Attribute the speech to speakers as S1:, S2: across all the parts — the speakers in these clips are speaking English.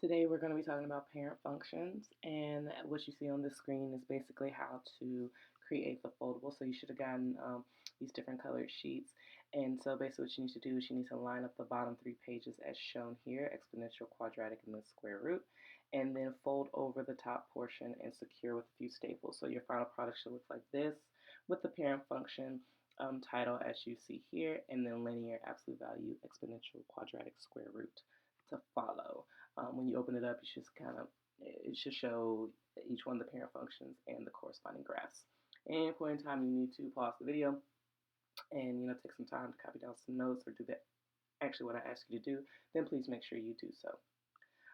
S1: Today we're going to be talking about parent functions, and what you see on the screen is basically how to create the foldable. So you should have gotten these different colored sheets. And so basically what you need to do is you need to line up the bottom three pages as shown here: exponential, quadratic, and the square root, and then fold over the top portion and secure with a few staples. So your final product should look like this, with the parent function title as you see here, and then linear, absolute value, exponential, quadratic, square root to follow. When you open it up, it should show each one of the parent functions and the corresponding graphs. At any point in time, you need to pause the video and take some time to copy down some notes or do that. Actually, what I ask you to do, then please make sure you do so.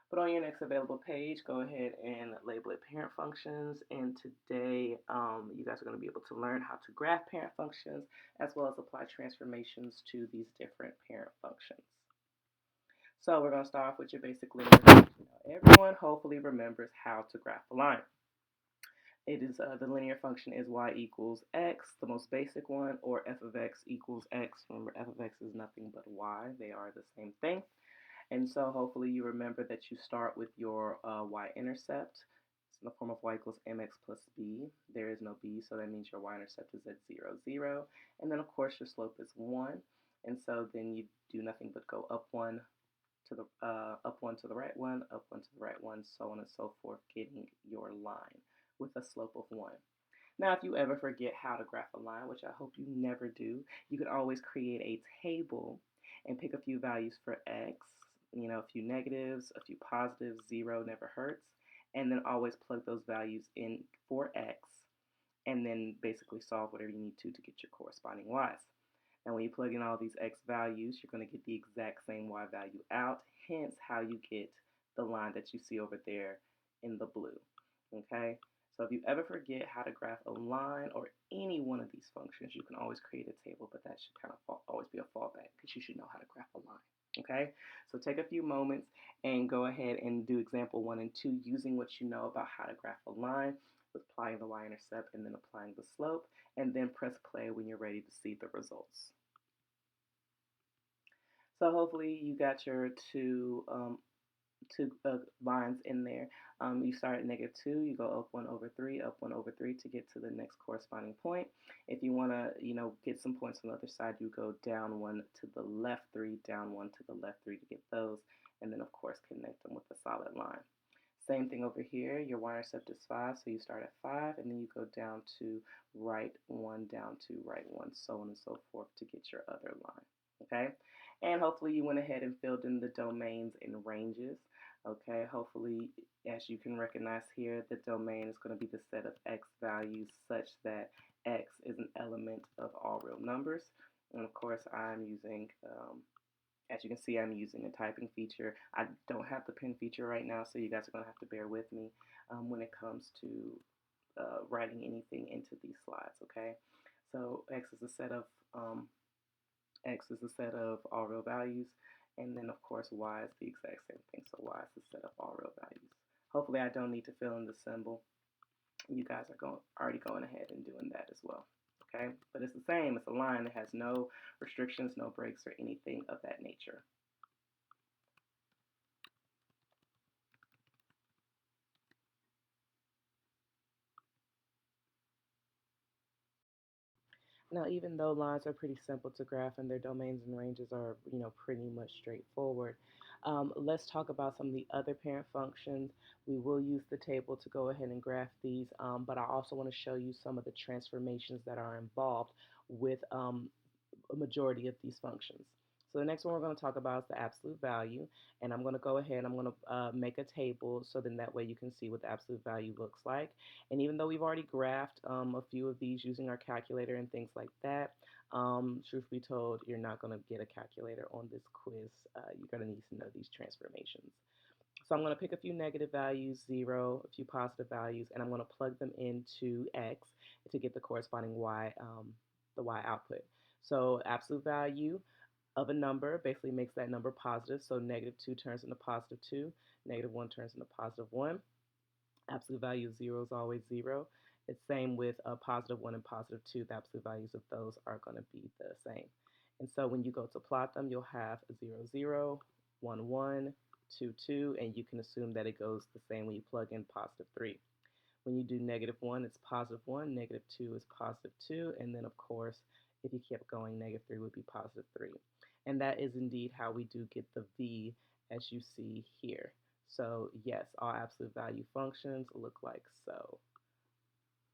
S1: But on your next available page, go ahead and label it parent functions. And today, you guys are going to be able to learn how to graph parent functions as well as apply transformations to these different parent functions. So we're going to start off with your basic linear function. Everyone hopefully remembers how to graph a line. It is the linear function is y equals x, the most basic one, or f of x equals x. Remember, f of x is nothing but y. They are the same thing. And so hopefully you remember that you start with your y-intercept. It's in the form of y equals mx plus b. There is no b, so that means your y-intercept is at 0, 0. And then, of course, your slope is 1. And so then you do nothing but go up 1 to the up 1 to the right 1, up 1 to the right 1, so on and so forth, getting your line with a slope of 1. Now, if you ever forget how to graph a line, which I hope you never do, you can always create a table and pick a few values for x, a few negatives, a few positives, 0 never hurts, and then always plug those values in for x, and then basically solve whatever you need to get your corresponding y's. And when you plug in all these x values, you're going to get the exact same y value out, hence how you get the line that you see over there in the blue. Okay? So if you ever forget how to graph a line or any one of these functions, you can always create a table, but that should kind of always be a fallback because you should know how to graph a line. Okay? So take a few moments and go ahead and do example 1 and 2 using what you know about how to graph a line, with applying the y-intercept and then applying the slope, and then press play when you're ready to see the results. So hopefully you got your two lines in there. You start at -2, you go up 1 over 3, up 1 over 3 to get to the next corresponding point. If you want to, get some points on the other side, you go down 1 to the left 3, down 1 to the left 3 to get those, and then of course connect them with a solid line. Same thing over here, your y-intercept is 5, so you start at 5, and then you go down to right 1, down to right 1, so on and so forth to get your other line, okay? And hopefully you went ahead and filled in the domains and ranges, okay? Hopefully, as you can recognize here, the domain is going to be the set of x values such that x is an element of all real numbers. And of course, I'm using as you can see, I'm using a typing feature. I don't have the pen feature right now, so you guys are going to have to bear with me when it comes to writing anything into these slides, okay? So x is a set of all real values, and then of course y is the exact same thing. So y is the set of all real values. Hopefully I don't need to fill in the symbol. You guys are already going ahead and doing that as well. Okay, but it's the same. It's a line that has no restrictions, no breaks, or anything of that nature. Now, even though lines are pretty simple to graph and their domains and ranges are, pretty much straightforward, let's talk about some of the other parent functions. We will use the table to go ahead and graph these, but I also want to show you some of the transformations that are involved with a majority of these functions. So the next one we're going to talk about is the absolute value, and I'm going to go ahead and I'm going to make a table so then that way you can see what the absolute value looks like. And even though we've already graphed a few of these using our calculator and things like that, truth be told, you're not going to get a calculator on this quiz. You're going to need to know these transformations. So I'm going to pick a few negative values, 0, a few positive values, and I'm going to plug them into x to get the corresponding y, the y output. So absolute value of a number basically makes that number positive. So -2 turns into +2, -1 turns into +1. Absolute value of 0 is always 0. It's same with a +1 and +2. The absolute values of those are going to be the same. And so when you go to plot them, you'll have 0, 0, 1, 1, 2, 2, and you can assume that it goes the same when you plug in positive 3. When you do negative 1, it's positive 1, negative 2 is positive 2, and then, of course, if you kept going, negative 3 would be positive 3. And that is indeed how we do get the v as you see here. So, yes, all absolute value functions look like so.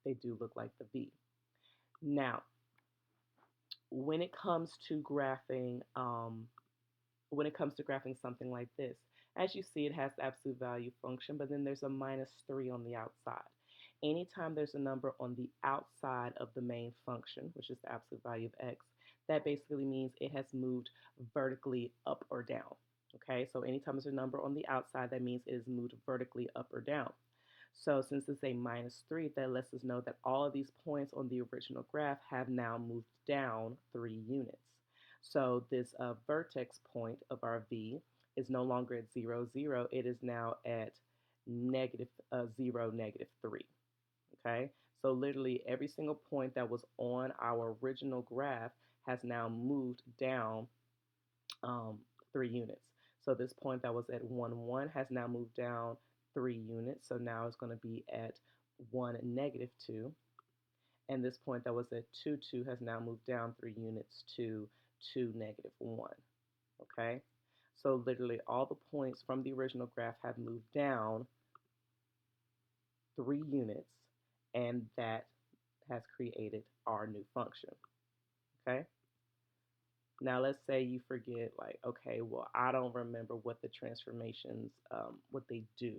S1: They do look like the v. Now, when it comes to graphing, something like this, as you see, it has the absolute value function, but then there's a minus 3 on the outside. Anytime there's a number on the outside of the main function, which is the absolute value of x, that basically means it has moved vertically up or down. Okay, so anytime there's a number on the outside, that means it is moved vertically up or down. So since it's a minus 3, that lets us know that all of these points on the original graph have now moved down 3 units. So this vertex point of our v is no longer at 0, 0. It is now at negative 0, negative 3. Okay? So literally every single point that was on our original graph has now moved down 3 units. So this point that was at 1, 1 has now moved down 3 units. So now it's going to be at 1, negative 2. And this point that was at 2, 2 has now moved down 3 units to 2, negative 1. Okay? So literally all the points from the original graph have moved down 3 units, and that has created our new function. Okay? Now let's say you forget, like, okay, well, I don't remember what the transformations, what they do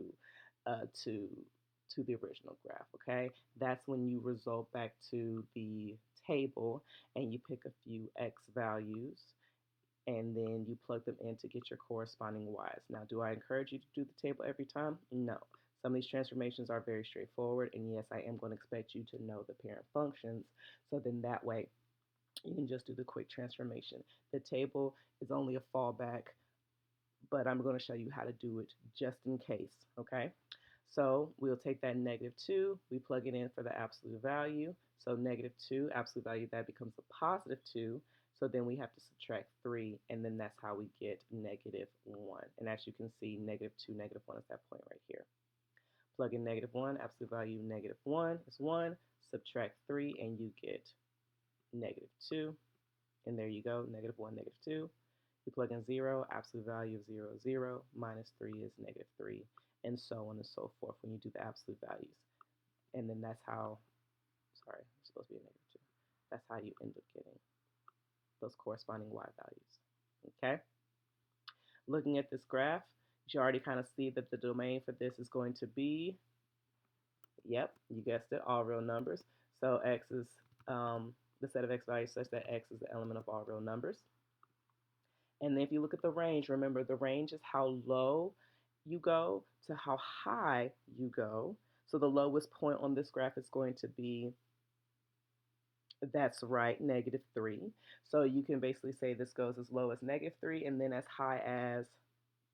S1: to the original graph. Okay, that's when you result back to the table and you pick a few x values, and then you plug them in to get your corresponding y's. Now, do I encourage you to do the table every time? No. Some of these transformations are very straightforward, and yes, I am going to expect you to know the parent functions, so then that way you can just do the quick transformation. The table is only a fallback, but I'm going to show you how to do it just in case, okay? So we'll take that negative 2, we plug it in for the absolute value. So negative 2, absolute value, that becomes a positive 2. So then we have to subtract 3, and then that's how we get negative 1. And as you can see, negative 2, negative 1 is that point right here. Plug in negative 1, absolute value negative 1 is 1, subtract 3, and you get negative 2. And there you go, negative 1, negative 2. You plug in 0, absolute value of 0 is 0, minus 3 is negative 3, and so on and so forth when you do the absolute values. And then that's how, sorry, it's supposed to be a negative 2. That's how you end up getting those corresponding y values. Okay? Looking at this graph, you already kind of see that the domain for this is going to be, yep, you guessed it, all real numbers. So x is the set of x values such that x is the element of all real numbers. And then if you look at the range, remember the range is how low you go to how high you go. So the lowest point on this graph is going to be, that's right, negative 3. So you can basically say this goes as low as negative 3 and then as high as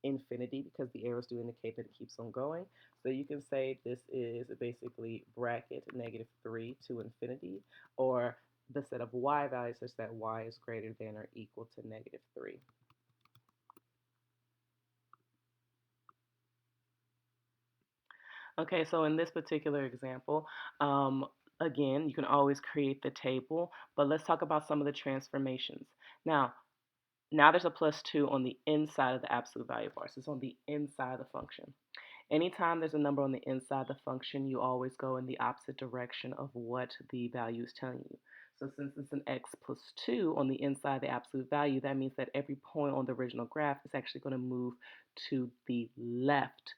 S1: infinity, because the arrows do indicate that it keeps on going. So you can say this is basically bracket negative 3 to infinity, or the set of y values such that y is greater than or equal to negative 3. Okay, so in this particular example, again, you can always create the table, but let's talk about some of the transformations. Now there's a plus 2 on the inside of the absolute value bar. So it's on the inside of the function. Anytime there's a number on the inside of the function, you always go in the opposite direction of what the value is telling you. So since it's an x plus 2 on the inside of the absolute value, that means that every point on the original graph is actually going to move to the left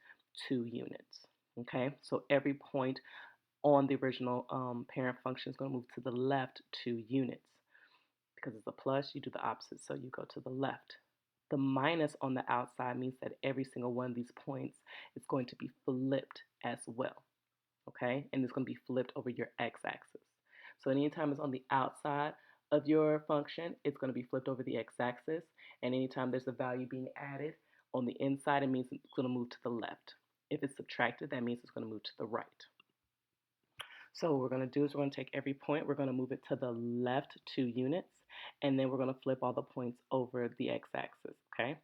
S1: 2 units. Okay, so every point on the original parent function is going to move to the left 2 units. Because it's a plus, you do the opposite, so you go to the left. The minus on the outside means that every single one of these points is going to be flipped as well, okay? And it's going to be flipped over your x-axis. So anytime it's on the outside of your function, it's going to be flipped over the x-axis. And anytime there's a value being added on the inside, it means it's going to move to the left. If it's subtracted, that means it's going to move to the right. So what we're going to do is we're going to take every point, we're going to move it to the left 2 units, and then we're going to flip all the points over the x-axis, okay?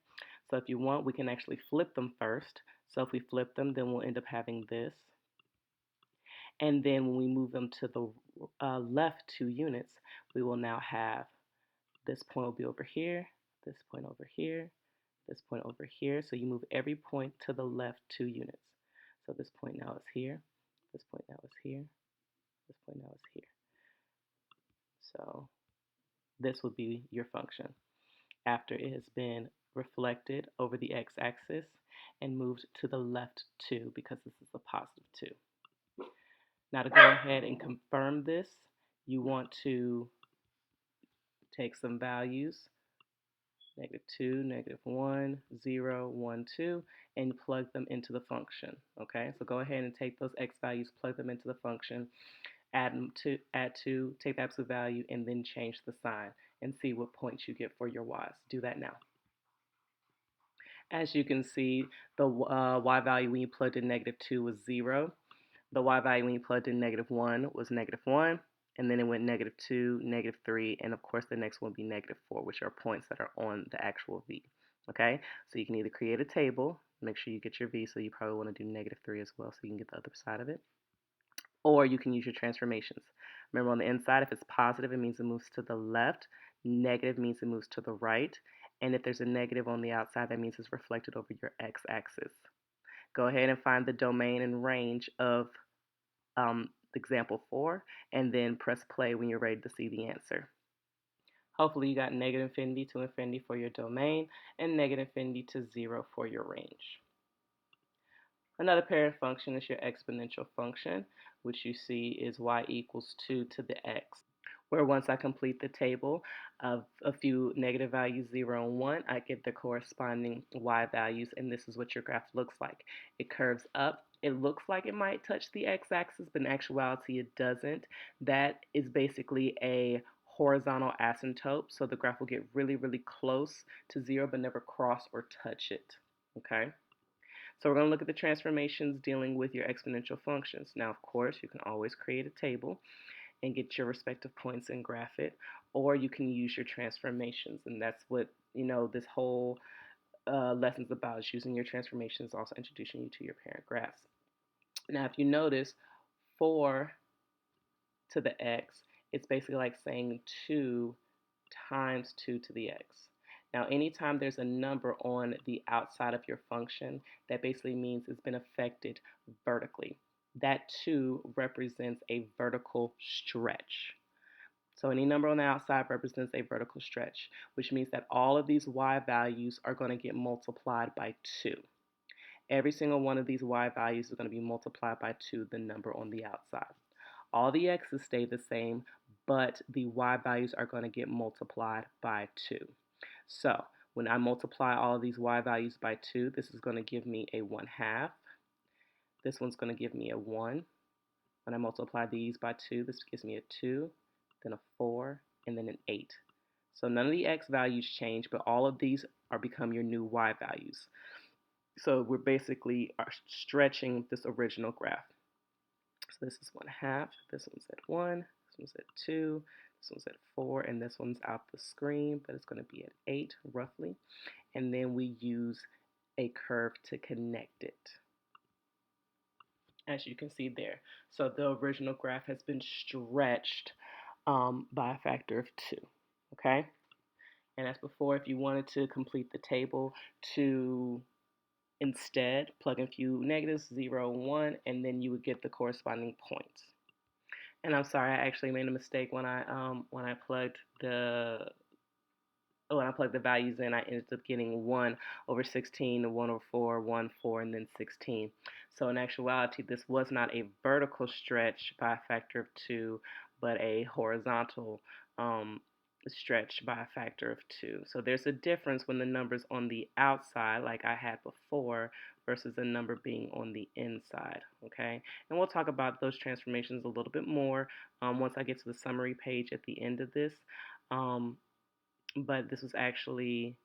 S1: So if you want, we can actually flip them first. So if we flip them, then we'll end up having this. And then when we move them to the left 2 units, we will now have this point will be over here, this point over here, this point over here. So you move every point to the left 2 units. So this point now is here, this point now is here, this point now is here. So this would be your function after it has been reflected over the x-axis and moved to the left 2 because this is a positive 2. Now to go ahead and confirm this, you want to take some values, -2, -1, 0, 1, 2, and plug them into the function. Okay, so go ahead and take those x values, plug them into the function, add 2, take the absolute value, and then change the sign and see what points you get for your y's. Do that now. As you can see, the y value when you plugged in -2 was 0. The y value when you plugged in -1 was -1. And then it went -2, -3, and of course the next one would be -4, which are points that are on the actual v. Okay, so you can either create a table, make sure you get your v, so you probably want to do -3 as well so you can get the other side of it. Or you can use your transformations. Remember, on the inside, if it's positive, it means it moves to the left. Negative means it moves to the right. And if there's a negative on the outside, that means it's reflected over your x-axis. Go ahead and find the domain and range of example 4, and then press play when you're ready to see the answer. Hopefully you got -infinity to infinity for your domain and -infinity to 0 for your range. Another parent function is your exponential function, which you see is y equals 2 to the x, where once I complete the table of a few negative values, 0 and 1, I get the corresponding y values, and this is what your graph looks like. It curves up. It looks like it might touch the x-axis, but in actuality it doesn't. That is basically a horizontal asymptote, so the graph will get really, really close to 0, but never cross or touch it, okay? So we're going to look at the transformations dealing with your exponential functions. Now, of course, you can always create a table and get your respective points and graph it, or you can use your transformations, and that's what this whole lesson's about, is using your transformations, also introducing you to your parent graphs. Now, if you notice, 4 to the x, it's basically like saying 2 times 2 to the x. Now, anytime there's a number on the outside of your function, that basically means it's been affected vertically. That 2 represents a vertical stretch. So any number on the outside represents a vertical stretch, which means that all of these y values are going to get multiplied by 2. Every single one of these y values is going to be multiplied by 2, the number on the outside. All the x's stay the same, but the y values are going to get multiplied by 2. So when I multiply all of these y values by 2, this is going to give me a 1/2. This one's going to give me a 1. When I multiply these by 2, this gives me a 2, then a 4, and then an 8. So none of the x values change, but all of these are become your new y values. So we're basically stretching this original graph. So this is 1/2, this one's at 1, this one's at 2, this one's at 4, and this one's out the screen, but it's going to be at 8 roughly. And then we use a curve to connect it, as you can see there. So the original graph has been stretched by a factor of 2, okay? And as before, if you wanted to complete the table to instead plug in a few negatives, 0 and 1, and then you would get the corresponding points. And I'm sorry, I actually made a mistake when I plugged the values in. I ended up getting 1/16, 1/4, 1, 4, and then 16. So in actuality, this was not a vertical stretch by a factor of 2, but a horizontal stretch by a factor of 2. So there's a difference when the number's on the outside, like I had before, versus the number being on the inside, okay? And we'll talk about those transformations a little bit more once I get to the summary page at the end of this. But this was actually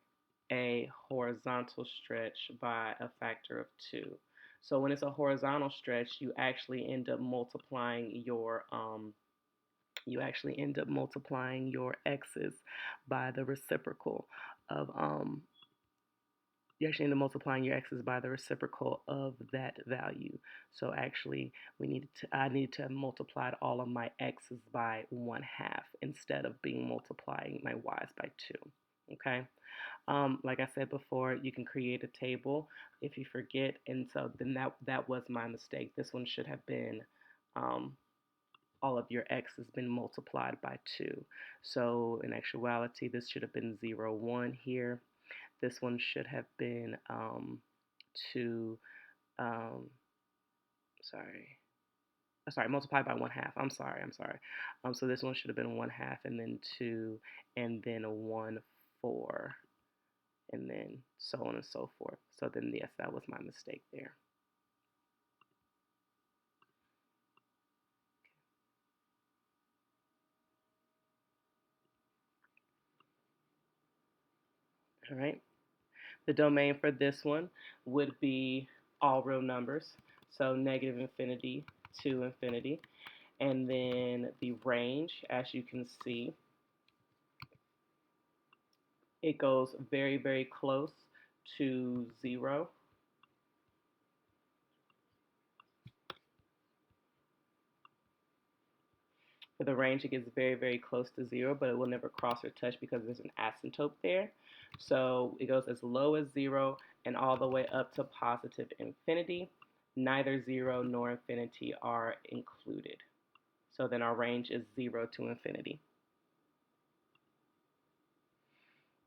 S1: a horizontal stretch by a factor of 2. So when it's a horizontal stretch, you actually end up multiplying your x's by the reciprocal of you actually end up multiplying your x's by the reciprocal of that value. So actually, I need to multiply all of my x's by 1/2 instead of being multiplying my y's by 2. Okay. Like I said before, you can create a table if you forget, and so then that was my mistake. This one should have been all of your x has been multiplied by 2. So in actuality, this should have been 0, 1 here. This one should have been 2, um, sorry, multiplied by 1/2. I'm sorry. So this one should have been 1/2, and then 2, and then a 1, 4, and then so on and so forth. So then, yes, that was my mistake there. All right. The domain for this one would be all real numbers, so negative infinity to infinity. And then the range, as you can see, it goes very, very close to 0. For the range, it gets very, very close to 0, but it will never cross or touch because there's an asymptote there. So it goes as low as 0 and all the way up to positive infinity. Neither 0 nor infinity are included. So then our range is 0 to infinity.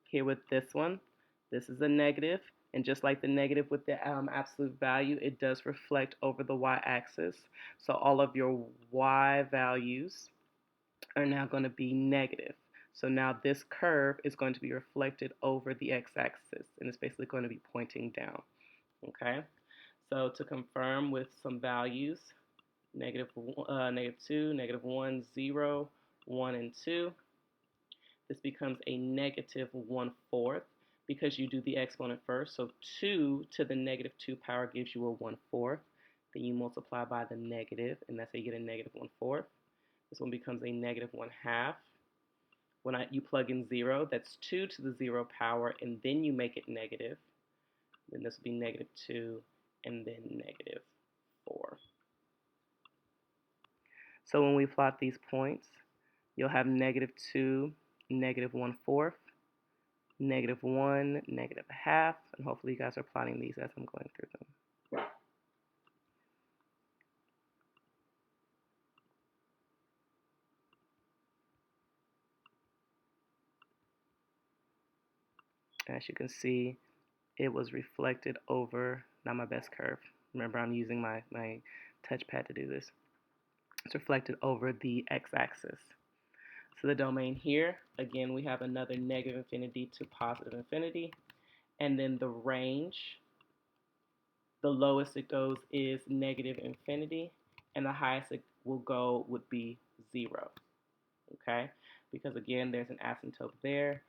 S1: Here with this one, this is a negative, and just like the negative with the absolute value, it does reflect over the y-axis. So all of your y values are now going to be negative. So now this curve is going to be reflected over the x-axis, and it's basically going to be pointing down. Okay, so to confirm with some values, negative 2, negative 1, 0, 1, and 2, this becomes a negative 1/4 because you do the exponent first. So 2 to the negative 2 power gives you a 1/4. Then you multiply by the negative, and that's how you get a negative 1/4. This one becomes a negative 1/2. When you plug in 0, that's 2 to the 0 power, and then you make it negative. Then this will be negative 2, and then negative 4. So when we plot these points, you'll have negative 2, negative 1/4, negative 1, negative 1/2, and hopefully you guys are plotting these as I'm going through them. As you can see, it was reflected over, not my best curve. Remember, I'm using my touchpad to do this. It's reflected over the x-axis. So the domain here, again, we have another negative infinity to positive infinity. And then the range, the lowest it goes is negative infinity, and the highest it will go would be 0. Okay? Because again, there's an asymptote there,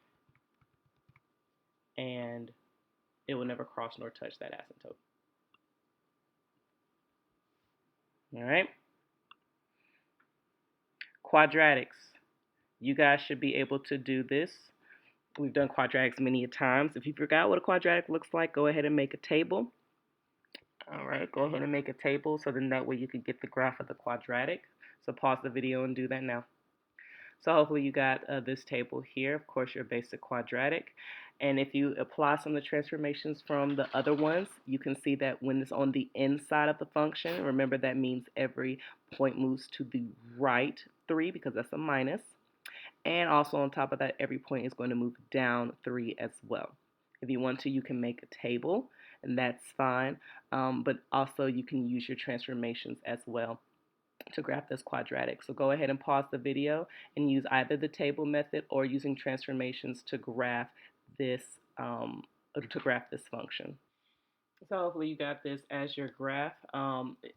S1: and it will never cross nor touch that asymptote. All right? Quadratics. You guys should be able to do this. We've done quadratics many times. If you forgot what a quadratic looks like, go ahead and make a table. All right, go ahead and make a table so then that way you can get the graph of the quadratic. So pause the video and do that now. So hopefully you got this table here, of course, your basic quadratic. And if you apply some of the transformations from the other ones, you can see that when it's on the inside of the function, remember that means every point moves to the right 3 because that's a minus. And also on top of that, every point is going to move down 3 as well. If you want to, you can make a table, and that's fine. But also you can use your transformations as well to graph this quadratic. So go ahead and pause the video and use either the table method or using transformations to graph this function. So hopefully you got this as your graph.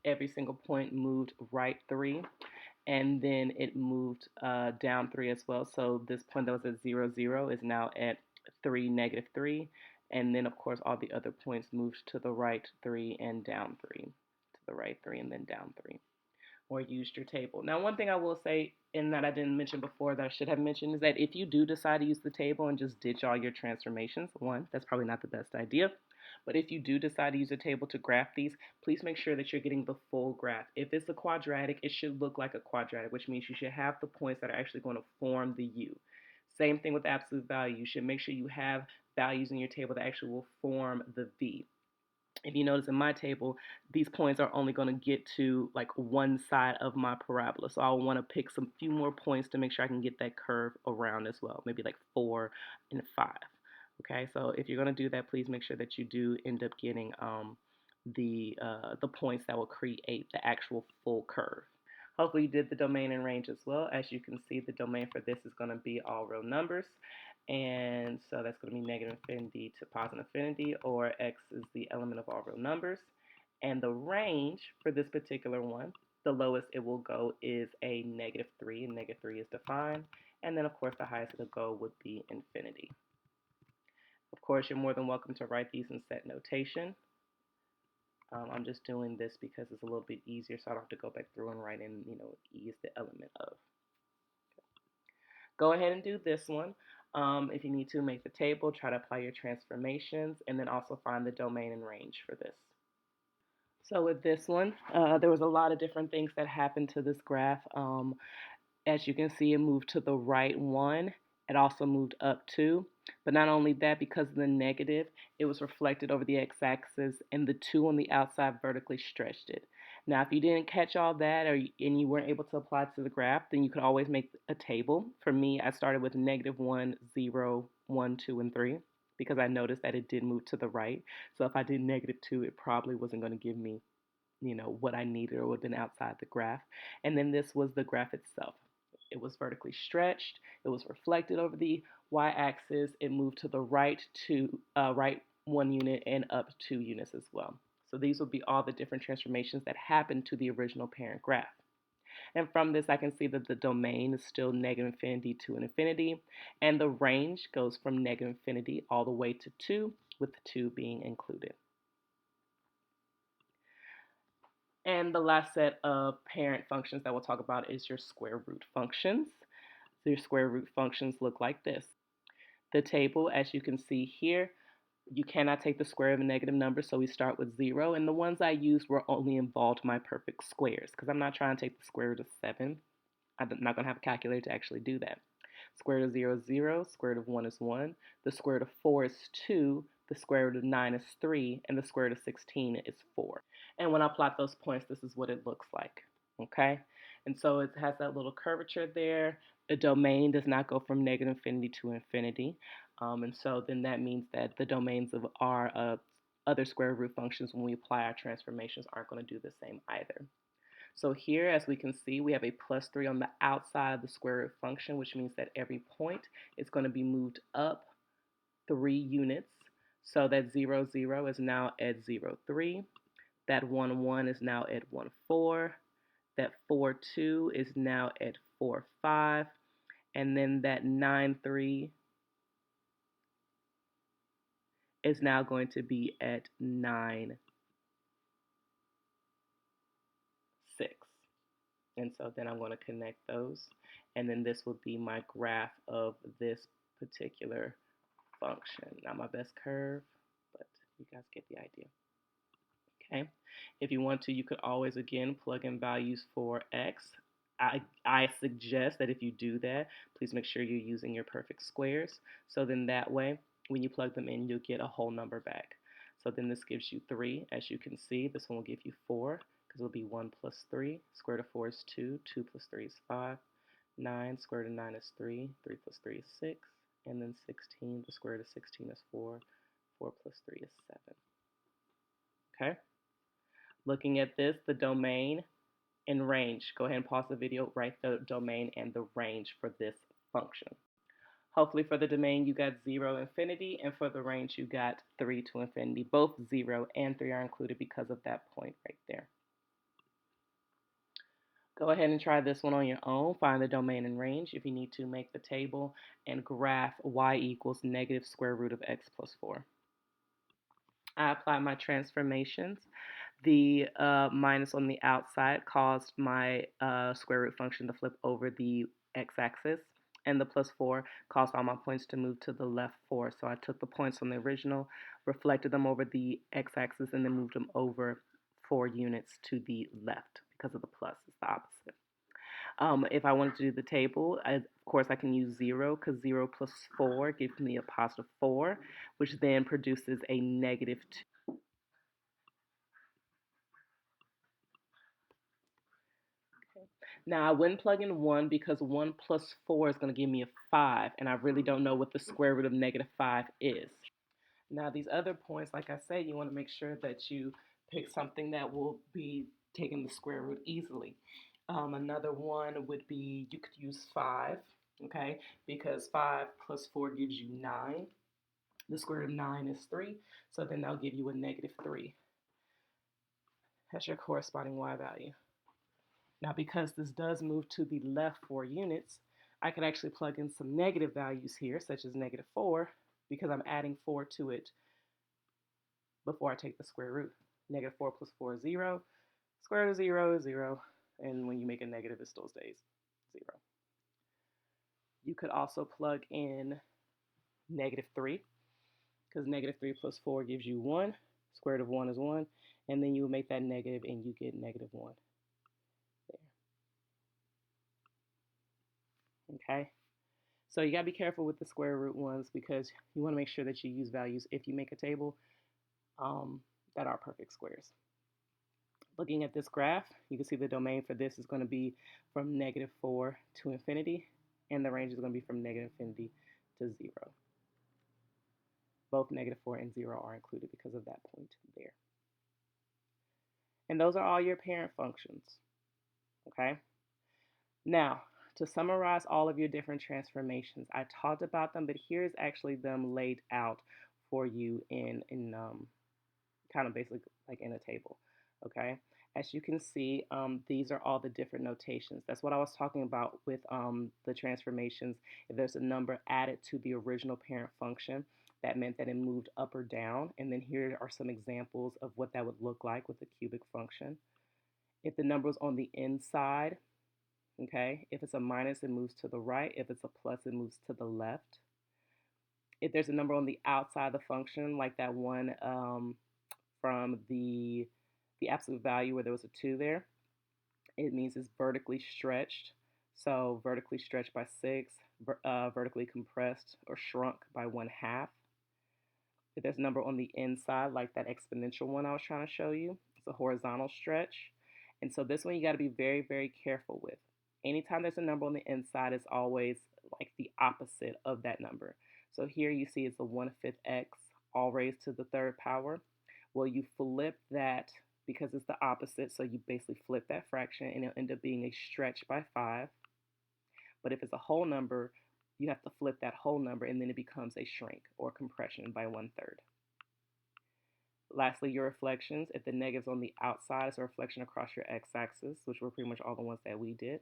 S1: Every single point moved right 3, and then it moved down 3 as well. So this point that was at 0, 0 is now at 3, negative 3. And then, of course, all the other points moved to the right 3 and down 3. To the right 3 and then down 3. Or used your table. Now, one thing I will say, and that I didn't mention before that I should have mentioned, is that if you do decide to use the table and just ditch all your transformations, one, that's probably not the best idea. But if you do decide to use a table to graph these, please make sure that you're getting the full graph. If it's a quadratic, it should look like a quadratic, which means you should have the points that are actually going to form the U. Same thing with absolute value. You should make sure you have values in your table that actually will form the V. If you notice in my table, these points are only going to get to like one side of my parabola. So I'll want to pick some few more points to make sure I can get that curve around as well, maybe like 4 and 5. Okay, so if you're going to do that, please make sure that you do end up getting the points that will create the actual full curve. Hopefully you did the domain and range as well. As you can see, the domain for this is going to be all real numbers. And so that's going to be negative infinity to positive infinity, or x is the element of all real numbers. And the range for this particular one, the lowest it will go is a -3, and -3 is defined. And then, of course, the highest it'll go would be infinity. Of course, you're more than welcome to write these in set notation. I'm just doing this because it's a little bit easier, so I don't have to go back through and write in, E is the element of. Go ahead and do this one. If you need to, make the table, try to apply your transformations, and then also find the domain and range for this. So with this one, there was a lot of different things that happened to this graph. As you can see, it moved to the right 1. It also moved up 2. But not only that, because of the negative, it was reflected over the x-axis, and the 2 on the outside vertically stretched it. Now, if you didn't catch all that and you weren't able to apply it to the graph, then you could always make a table. For me, I started with -1, 0, 1, 2, and 3 because I noticed that it did move to the right. So if I did -2, it probably wasn't going to give me, what I needed, or would have been outside the graph. And then this was the graph itself. It was vertically stretched. It was reflected over the y-axis. It moved to the right right 1 unit and up 2 units as well. So these would be all the different transformations that happened to the original parent graph. And from this, I can see that the domain is still -infinity to an infinity, and the range goes from -infinity all the way to 2, with 2 being included. And the last set of parent functions that we'll talk about is your square root functions. So your square root functions look like this. The table, as you can see here, you cannot take the square of a negative number, so we start with 0. And the ones I used were only involved my perfect squares, because I'm not trying to take the square root of 7. I'm not going to have a calculator to actually do that. Square root of 0 is 0, square root of 1 is 1, the square root of 4 is 2, the square root of 9 is 3, and the square root of 16 is 4. And when I plot those points, this is what it looks like, okay? And so it has that little curvature there. The domain does not go from -infinity to infinity. And so then that means that the domains of our other square root functions, when we apply our transformations, aren't going to do the same either. So here, as we can see, we have a +3 on the outside of the square root function, which means that every point is going to be moved up 3 units. So that 0, 0 is now at 0, 3. That 1, 1 is now at 1, 4. That 4, 2 is now at 4, 5. And then that 9, 3 is now going to be at 9, 6. And so then I'm going to connect those. And then this would be my graph of this particular function. Not my best curve, but you guys get the idea. Okay. If you want to, you could always, again, plug in values for x. I suggest that if you do that, please make sure you're using your perfect squares. So then that way, when you plug them in, you'll get a whole number back. So then this gives you 3. As you can see, this one will give you 4, because it'll be 1 plus 3. Square root of 4 is 2. 2 plus 3 is 5. 9, square root of 9 is 3. 3 plus 3 is 6. And then 16, the square root of 16 is 4. 4 plus 3 is 7. Okay? Looking at this, the domain and range. Go ahead and pause the video, write the domain and the range for this function. Hopefully for the domain you got 0, infinity, and for the range you got 3 to infinity. Both 0 and 3 are included because of that point right there. Go ahead and try this one on your own. Find the domain and range. If you need to, make the table and graph y equals negative square root of x plus 4. I applied my transformations. The minus on the outside caused my square root function to flip over the x-axis. and the plus 4 caused all my points to move to the left 4. So I took the points from the original, reflected them over the x-axis, and then moved them over 4 units to the left because of the plus. It's the opposite. If I wanted to do the table, of course I can use 0 because 0 plus 4 gives me a positive 4, which then produces a negative 2. Okay. Now I wouldn't plug in 1 because 1 plus 4 is going to give me a 5, and I really don't know what the square root of negative 5 is. Now these other points, like I said, you want to make sure that you pick something that will be taking the square root easily. Another one would be you could use 5, okay, because 5 plus 4 gives you 9. The square root of 9 is 3, so then that'll give you a negative 3. That's your corresponding y value. Now because this does move to the left 4 units, I could actually plug in some negative values here, such as negative 4, because I'm adding 4 to it before I take the square root. Negative 4 plus 4 is 0. Square root of 0 is 0. And when you make a negative, it still stays 0. You could also plug in negative 3, because negative 3 plus 4 gives you 1. Square root of 1 is 1. And then you make that negative and you get negative 1. There. Okay? So you got to be careful with the square root ones because you want to make sure that you use values if you make a table that are perfect squares. Looking at this graph, you can see the domain for this is going to be from negative 4 to infinity, and the range is going to be from negative infinity to 0. Both negative 4 and 0 are included because of that point there. And those are all your parent functions, okay? Now, to summarize all of your different transformations, I talked about them, but here's actually them laid out for you in kind of basically like in a table, okay? As you can see, these are all the different notations. That's what I was talking about with the transformations. If there's a number added to the original parent function, that meant that it moved up or down. And then here are some examples of what that would look like with the cubic function. If the number is on the inside, okay, if it's a minus, it moves to the right. If it's a plus, it moves to the left. If there's a number on the outside of the function, like that one from the absolute value where there was a 2 there, it means it's vertically stretched. So vertically stretched by 6, vertically compressed or shrunk by 1/2. If there's a number on the inside, like that exponential one I was trying to show you, it's a horizontal stretch. And so this one you got to be very, very careful with. Anytime there's a number on the inside, it's always like the opposite of that number. So here you see it's a 1/5 x all raised to the 3rd power. Well, you flip that because it's the opposite, so you basically flip that fraction and it'll end up being a stretch by 5. But if it's a whole number, you have to flip that whole number and then it becomes a shrink or compression by 1/3. Lastly, your reflections. If the negative's on the outside, it's a reflection across your x-axis, which were pretty much all the ones that we did.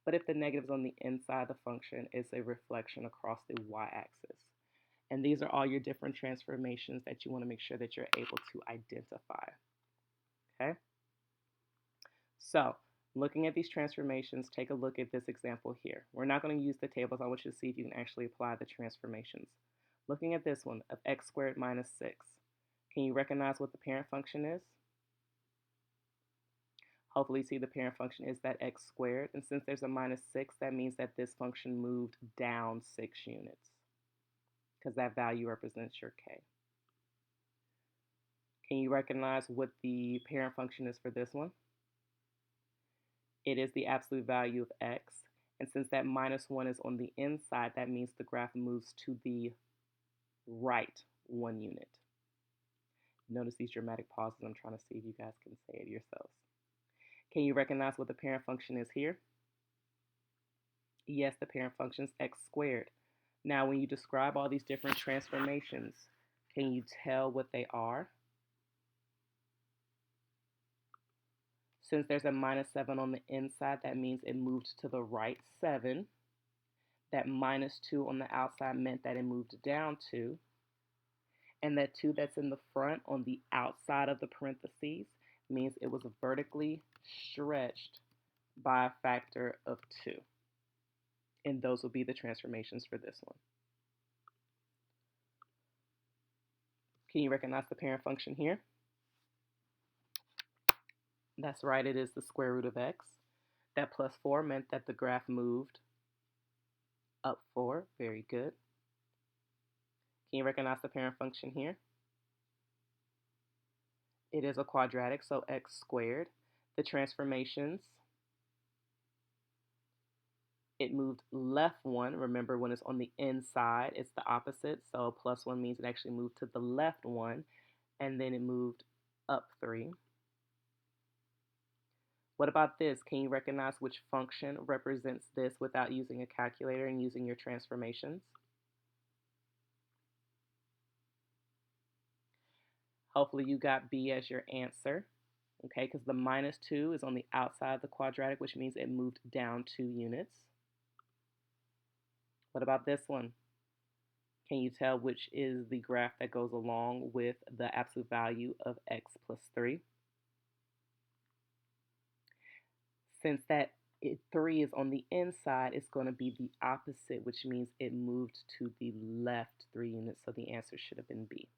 S1: But if the negative's on the inside of the function, it's a reflection across the y-axis. And these are all your different transformations that you want to make sure that you're able to identify. Okay? So, looking at these transformations, take a look at this example here. We're not going to use the tables. I want you to see if you can actually apply the transformations. Looking at this one of x squared minus 6. Can you recognize what the parent function is? Hopefully see the parent function is that x squared. And since there's a minus 6, that means that this function moved down 6 units because that value represents your k. Can you recognize what the parent function is for this one? It is the absolute value of x. And since that minus 1 is on the inside, that means the graph moves to the right 1 unit. Notice these dramatic pauses. I'm trying to see if you guys can say it yourselves. Can you recognize what the parent function is here? Yes, the parent function is x squared. Now, when you describe all these different transformations, can you tell what they are? Since there's a minus 7 on the inside, that means it moved to the right 7. That minus 2 on the outside meant that it moved down 2. And that 2 that's in the front on the outside of the parentheses means it was vertically stretched by a factor of 2. And those will be the transformations for this one. Can you recognize the parent function here? That's right, it is the square root of x. That plus 4 meant that the graph moved up 4. Very good. Can you recognize the parent function here? It is a quadratic, so x squared. The transformations, it moved left 1. Remember, when it's on the inside, it's the opposite. So plus 1 means it actually moved to the left 1, and then it moved up 3. What about this? Can you recognize which function represents this without using a calculator and using your transformations? Hopefully you got B as your answer, okay, because the minus 2 is on the outside of the quadratic, which means it moved down 2 units. What about this one? Can you tell which is the graph that goes along with the absolute value of x plus 3? Since that 3 is on the inside, it's going to be the opposite, which means it moved to the left 3 units, so the answer should have been B.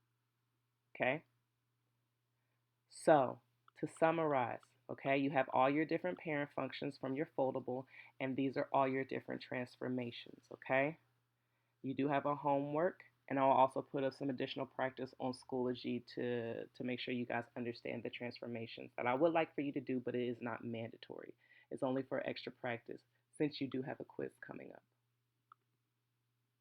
S1: Okay? So, to summarize, okay, you have all your different parent functions from your foldable, and these are all your different transformations, okay? You do have a homework, and I'll also put up some additional practice on Schoology to make sure you guys understand the transformations that I would like for you to do, but it is not mandatory. It's only for extra practice since you do have a quiz coming up.